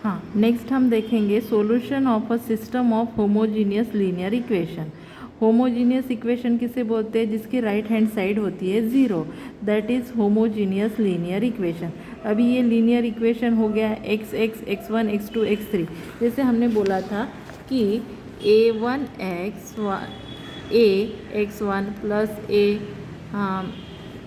हाँ, नेक्स्ट हम देखेंगे solution of a system of homogeneous linear equation. Homogeneous equation किसे बोलते हैं? जिसकी राइट हैंड साइड होती है zero, that is homogeneous linear equation. अभी ये लीनियर इक्वेशन हो गया x x x one x two x three. जैसे हमने बोला था कि a one x one plus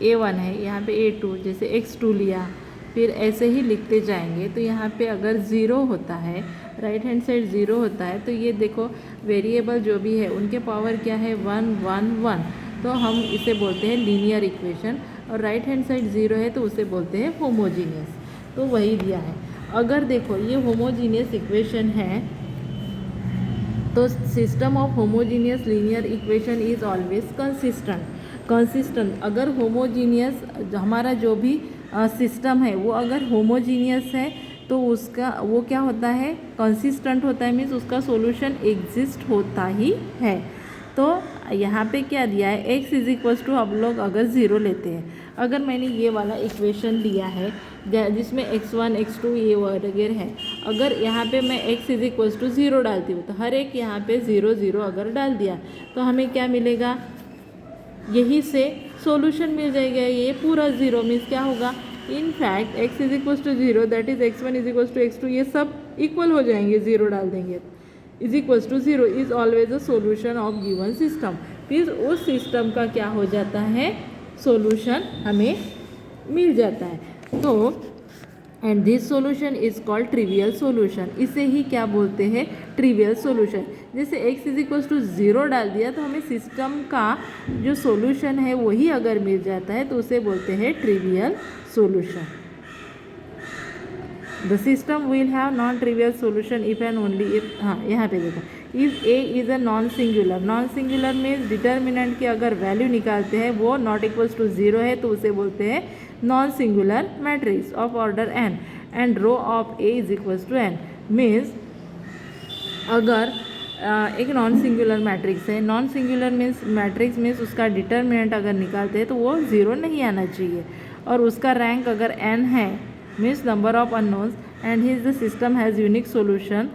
a one है, यहाँ पे ए टू, जैसे एक्स टू लिया, फिर ऐसे ही लिखते जाएंगे। तो यहाँ पे अगर ज़ीरो होता है, राइट हैंड साइड ज़ीरो होता है, तो ये देखो वेरिएबल जो भी है उनके पावर क्या है? 1 1 1। तो हम इसे बोलते हैं लीनियर इक्वेशन। और राइट हैंड साइड ज़ीरो है तो उसे बोलते हैं होमोजीनियस। तो वही दिया है। अगर देखो ये होमोजीनियस इक्वेशन है तो system of homogeneous linear equation is always consistent. अगर होमोजीनियस हमारा जो भी सिस्टम है वो अगर होमोजीनियस है तो उसका वो क्या होता है? कंसिस्टेंट होता है, मीन्स उसका सॉल्यूशन एग्जिस्ट होता ही है। तो यहाँ पे क्या दिया है? x इज इक्वल्स टू, हम लोग अगर ज़ीरो लेते हैं, अगर मैंने ये वाला इक्वेशन लिया है जिसमें x1 x2 ये वगैरह है, अगर यहाँ पे मैं x is equals to zero डालती हूँ तो हर एक यहाँ पे ज़ीरो ज़ीरो अगर डाल दिया तो हमें क्या मिलेगा? यही से सॉल्यूशन मिल जाएगा। ये पूरा ज़ीरो मीन्स क्या होगा? In fact x is equals to zero, that is x1 is equals to x2, ये सब इक्वल हो जाएंगे, ज़ीरो डाल देंगे। Is equals to zero is always a solution of given system. फिर उस सिस्टम का क्या हो जाता है? सॉल्यूशन हमें मिल जाता है। तो and this solution is called trivial solution. इसे ही क्या बोलते हैं? Trivial solution. जैसे x is equals to zero डाल दिया तो हमें सिस्टम का जो सॉल्यूशन है वही अगर मिल जाता है तो उसे बोलते हैं trivial solution. The system will have non trivial solution if and only if, हाँ यहाँ पे देखो, if A is a non singular. Non singular means determinant की अगर वैल्यू निकालते हैं वो नॉट इक्वल्स टू ज़ीरो है तो उसे बोलते हैं non singular matrix of order n and row of a is equals to n। Means अगर एक नॉन सिंगुलर मैट्रिक्स है, non singular means matrix means उसका डिटर्मिनेंट अगर निकालते हैं तो वो ज़ीरो नहीं आना चाहिए, और उसका रैंक अगर n है means number of unknowns, and his the system has unique solution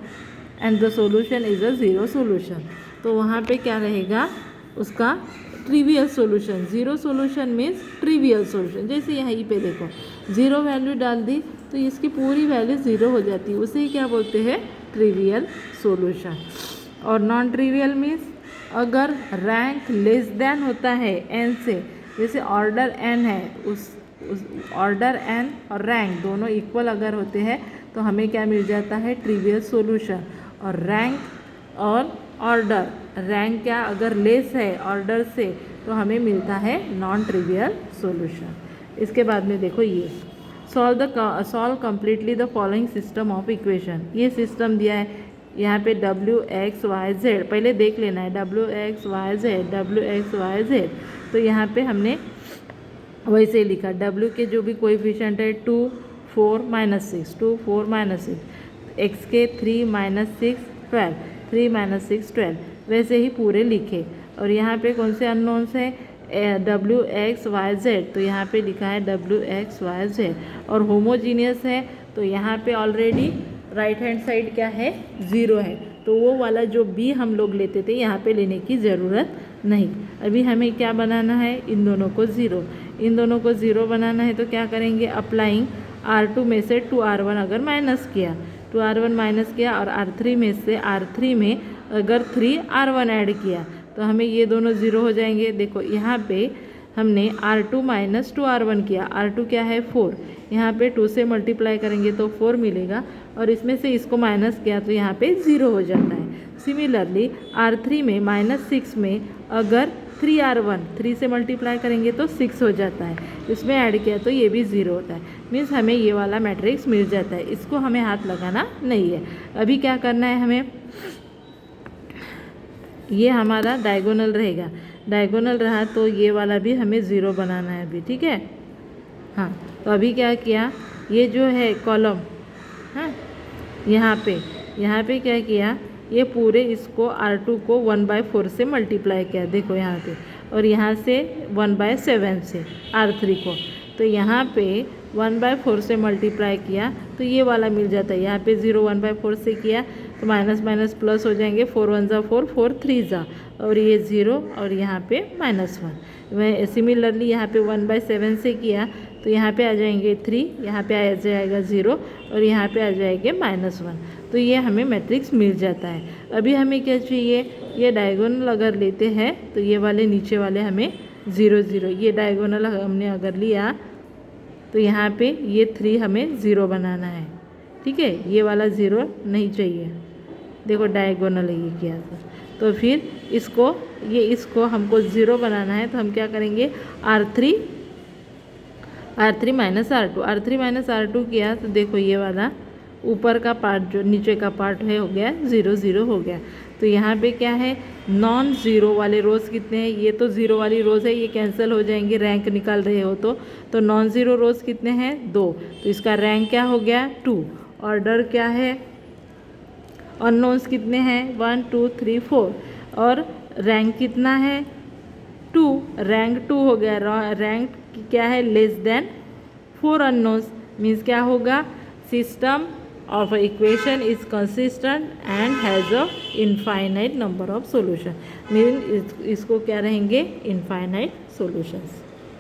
and the solution is a zero solution. तो वहाँ पे क्या रहेगा? उसका trivial solution. Zero solution means trivial solution. जैसे यहीं पे देखो ज़ीरो वैल्यू डाल दी तो इसकी पूरी वैल्यू ज़ीरो हो जाती है, उसे ही क्या बोलते हैं? Trivial solution. और नॉन ट्रिवियल मीन्स अगर रैंक लेस देन होता है n से, जैसे ऑर्डर n है, उस ऑर्डर n और रैंक दोनों इक्वल अगर होते हैं तो हमें क्या मिल जाता है? Trivial solution. और रैंक और ऑर्डर, रैंक क्या अगर लेस है ऑर्डर से तो हमें मिलता है नॉन ट्रिवियल सॉल्यूशन। इसके बाद में देखो ये solve completely the following system of equation. ये सिस्टम दिया है यहाँ पे w x y z, पहले देख लेना है w x y z। तो यहाँ पे हमने वैसे लिखा w के जो भी कोएफिशिएंट है 2 4 -6, 2 4 -6, x के 3 -6 12, 3 -6 12, वैसे ही पूरे लिखे। और यहाँ पे कौन से अननोन्स है? w x y z, तो यहाँ पे लिखा है w x y z। और होमोजीनियस है तो यहाँ पे ऑलरेडी राइट हैंड साइड क्या है? ज़ीरो है, तो वो वाला जो b हम लोग लेते थे यहाँ पे लेने की ज़रूरत नहीं। अभी हमें क्या बनाना है? इन दोनों को ज़ीरो, इन दोनों को ज़ीरो बनाना है तो क्या करेंगे? अप्लाइंग R2 में से 2R1 अगर माइनस किया, 2R1 माइनस किया, और R3 में से R3 में अगर 3R1 ऐड किया तो हमें ये दोनों ज़ीरो हो जाएंगे। देखो यहाँ पे हमने R2 माइनस 2R1 किया, R2 क्या है? 4, यहाँ पे 2 से मल्टीप्लाई करेंगे तो 4 मिलेगा, और इसमें से इसको माइनस किया तो यहाँ पे ज़ीरो हो जाता है। सिमिलरली R3 में -6 में अगर 3R1 3 से मल्टीप्लाई करेंगे तो 6 हो जाता है, इसमें ऐड किया तो ये भी ज़ीरो होता है। मीन्स हमें ये वाला मैट्रिक्स मिल जाता है, इसको हमें हाथ लगाना नहीं है। अभी क्या करना है हमें? ये हमारा डायगोनल रहेगा, डायगोनल रहा तो ये वाला भी हमें ज़ीरो बनाना है अभी, ठीक है? हाँ, तो अभी क्या किया? ये जो है कॉलम, हाँ यहाँ पे क्या किया? ये पूरे इसको R2 को 1/4 से मल्टीप्लाई किया, देखो यहाँ पे, और यहाँ से 1/7 से R3 को। तो यहाँ पे 1/4 से मल्टीप्लाई किया तो ये वाला मिल जाता है। यहाँ पे 0 1/4 से किया तो माइनस माइनस प्लस हो जाएंगे, 4 1 ज़ा 4, 4 3 ज़ा, और ये 0 और यहाँ पे -1। मैं सिमिलरली यहाँ पे 1/7 से किया तो यहाँ पे आ जाएंगे 3, यहाँ पे आ जाएगा 0 और यहाँ पे आ जाएंगे -1। तो ये हमें मैट्रिक्स मिल जाता है। अभी हमें क्या चाहिए, ये डायगोनल अगर लेते हैं तो ये वाले नीचे वाले हमें 0 0, ये डायगोनल हमने अगर लिया तो यहाँ पे ये 3 हमें 0 बनाना है। ठीक है, ये वाला 0 नहीं चाहिए, देखो डायगोनल है ये किया था। तो फिर इसको हमको 0 बनाना है तो हम क्या करेंगे, R3 माइनस R2 किया तो देखो ये वाला ऊपर का पार्ट जो नीचे का पार्ट है हो गया 0 0 हो गया। तो यहाँ पे क्या है, नॉन ज़ीरो वाले रोज़ कितने हैं, ये तो ज़ीरो वाली रोज़ है, ये कैंसिल हो जाएंगे रैंक निकाल रहे हो तो नॉन ज़ीरो रोज़ कितने हैं, 2। तो इसका रैंक क्या हो गया, 2। ऑर्डर क्या है, अननोन्स कितने हैं, 1 2 3 4, और रैंक कितना है, 2। रैंक 2 हो गया। रैंक क्या है, लेस देन 4 अननोन्स। मीन्स क्या होगा, system of equation is consistent and has a infinite number of solution। Mean इसको क्या रहेंगे, infinite solutions।